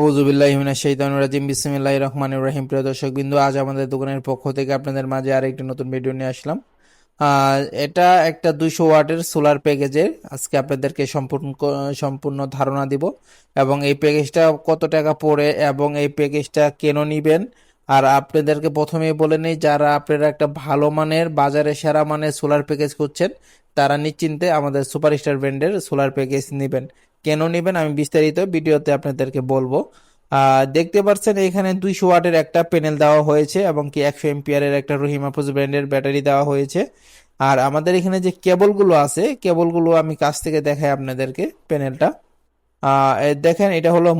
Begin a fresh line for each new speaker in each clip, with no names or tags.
আউযুবিল্লাহি মিনাশ শাইতানির রাজিম বিসমিল্লাহির রহমানির রহিম। প্রিয় দর্শকবৃন্দ, আজ আমাদের দোকানের পক্ষ থেকে আপনাদের মাঝে আরেকটি নতুন ভিডিও নিয়ে আসলাম। এটা একটা 200 ওয়াটের সোলার প্যাকেজের আজকে আপনাদেরকে সম্পূর্ণ ধারণা দিব এবং এই প্যাকেজটা কত টাকা পড়ে এবং এই প্যাকেজটা কেন নিবেন। আর আপনাদেরকে প্রথমেই বলে নেই, যারা আপনারা একটা ভালো মানের বাজারে সেরা মানের সোলার প্যাকেজ খুঁজছেন তারা নিশ্চিন্তে আমাদের সুপারস্টার ব্র্যান্ডের সোলার প্যাকেজ নেবেন। কেন নেবেন আমি বিস্তারিত ভিডিওতে আপনাদেরকে বলবো। দেখতে পাচ্ছেন এখানে 200 ওয়াটের একটা প্যানেল দেওয়া হয়েছে এবং কি 100 এম্পিয়ারের একটা রহিমা প্রুজ ব্র্যান্ডের ব্যাটারি দেওয়া হয়েছে। আর আমাদের এখানে যে কেবলগুলো আছে, কেবলগুলো আমি কাছ থেকে দেখাই আপনাদেরকে। প্যানেলটা দেখেন, এটা হলো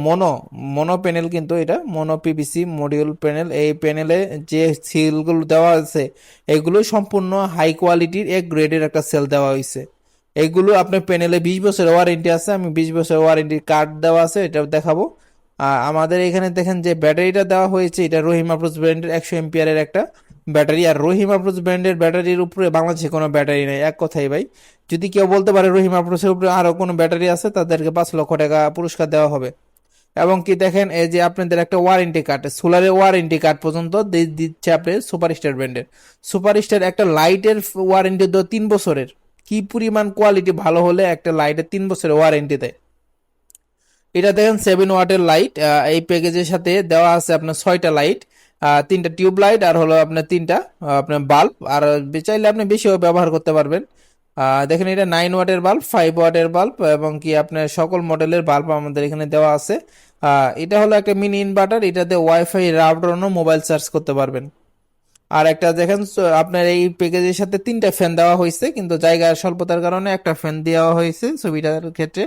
মনো প্যানেল, কিন্তু এটা মনো পিভিসি মডিউল প্যানেল। এই প্যানেলে যে সিলগুলো দেওয়া আছে এগুলো সম্পূর্ণ হাই কোয়ালিটির এক গ্রেডের একটা সেল দেওয়া হয়েছে। এইগুলো আপনার প্যানেলে 20 বছরের ওয়ারেন্টি আছে, আমি 20 বছরের ওয়ারেন্টির কার্ড দেওয়া আছে, এটা দেখাবো। আমাদের এখানে দেখেন যে ব্যাটারিটা দেওয়া হয়েছে, এটা রহিম আপ্রোচ ব্র্যান্ডের 100 এম্পিয়ারের একটা ব্যাটারি। আর রহিম আপ্রোচ ব্র্যান্ডের ব্যাটারির উপরে বাংলাদেশে কোনো ব্যাটারি নেই, এক কথাই ভাই। যদি কেউ বলতে পারে রহিম আপ্রোচের উপরে আরো কোনো ব্যাটারি আছে, তাদেরকে 5 লক্ষ টাকা পুরস্কার দেওয়া হবে। এবং কি দেখেন, এই যে আপনাদের একটা ওয়ারেন্টি কার্ড, সোলারের ওয়ারেন্টি কার্ড পর্যন্ত দিচ্ছে আপনি সুপারস্টার ব্র্যান্ডের। সুপারস্টার একটা লাইটের ওয়ারেন্টি 3 বছরের। কি পরিমাণ কোয়ালিটি ভালো হলে একটা লাইটের 3 বছরের ওয়ারেন্টি দেয়। এটা দেখেন 7 ওয়াটের লাইট। এই প্যাকেজের সাথে দেওয়া আছে আপনার 6টা লাইট, 3টা টিউব লাইট, আর হলো আপনার 3টা আপনার বাল্ব। আর চাইলে আপনি বেশিও ব্যবহার করতে পারবেন। দেখেন, এটা 9 ওয়াটের বাল্ব, 5 ওয়াটের বাল্ব এবং কি আপনার সকল মডেলের বাল্ব আমাদের এখানে দেওয়া আছে। এটা হলো একটা মিনি ইনভার্টার, এটাতে ওয়াইফাই রাউটার মোবাইল চার্জ করতে পারবেন। আর একটা দেখেন, আপনার এই প্যাকেজের সাথে 3টা ফ্যান দেওয়া হয়েছে, কিন্তু জায়গার স্বল্পতার কারণে একটা ফ্যান দেওয়া হয়েছে ছবিটার ক্ষেত্রে।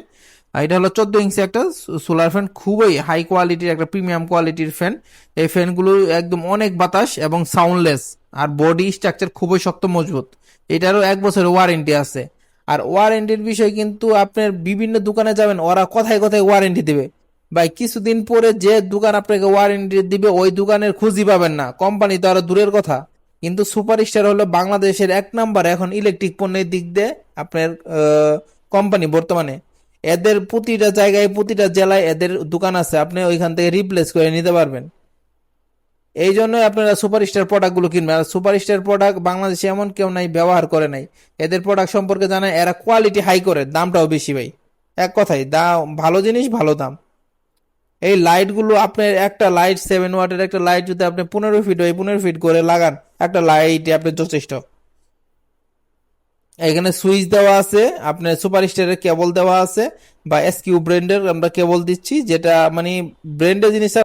আর এটা হলো 14 ইঞ্চি একটা সোলার ফ্যান, খুবই হাই কোয়ালিটির একটা প্রিমিয়াম কোয়ালিটির ফ্যান। এই ফ্যানগুলো একদম অনেক বাতাস এবং সাউন্ডলেস, আর বডি স্ট্রাকচার খুবই শক্ত মজবুত। এটারও 1 বছরের ওয়ারেন্টি আছে। আর ওয়ারেন্টির বিষয় কিন্তু আপনার বিভিন্ন দোকানে যাবেন, ওরা কথায় কথায় ওয়ারেন্টি দেবে ভাই, কিছুদিন পরে যে দোকান আপনাকে ওয়ারেন্টি দিবে ওই দোকানের খুঁজই পাবেন না, কোম্পানি তো আরো দূরের কথা। কিন্তু সুপারস্টার হলো বাংলাদেশের 1 নাম্বার এখন ইলেকট্রিক পণ্যের দিক দিয়ে আপনার কোম্পানি বর্তমানে। এদের প্রতিটা জায়গায় প্রতিটা জেলায় এদের দোকান আছে, আপনি ওইখান থেকে রিপ্লেস করে নিতে পারবেন। এই জন্য আপনারা সুপারস্টার প্রোডাক্ট গুলো কিনবেন। আর সুপারস্টার প্রোডাক্ট বাংলাদেশে এমন কেউ নাই ব্যবহার করে নাই। এদের প্রোডাক্ট সম্পর্কে জানেন, এরা কোয়ালিটি হাই করে, দামটাও বেশি ভাই। এক কথাই দাম, ভালো জিনিস ভালো দাম। এই লাইট গুলো আপনার একটা লাইট 7 ওয়াটের একটা লাইট যদি আপনি 15 ফিট হয় 15 ফিট করে লাগান, একটা লাইট আপনার যথেষ্ট। এখানে সুইচ দেওয়া আছে, আপনার সুপার স্টারের কেবল দেওয়া আছে, বা এসকিউ ব্র্যান্ডের আমরা কেবল দিচ্ছি, যেটা মানে ব্র্যান্ডের জিনিস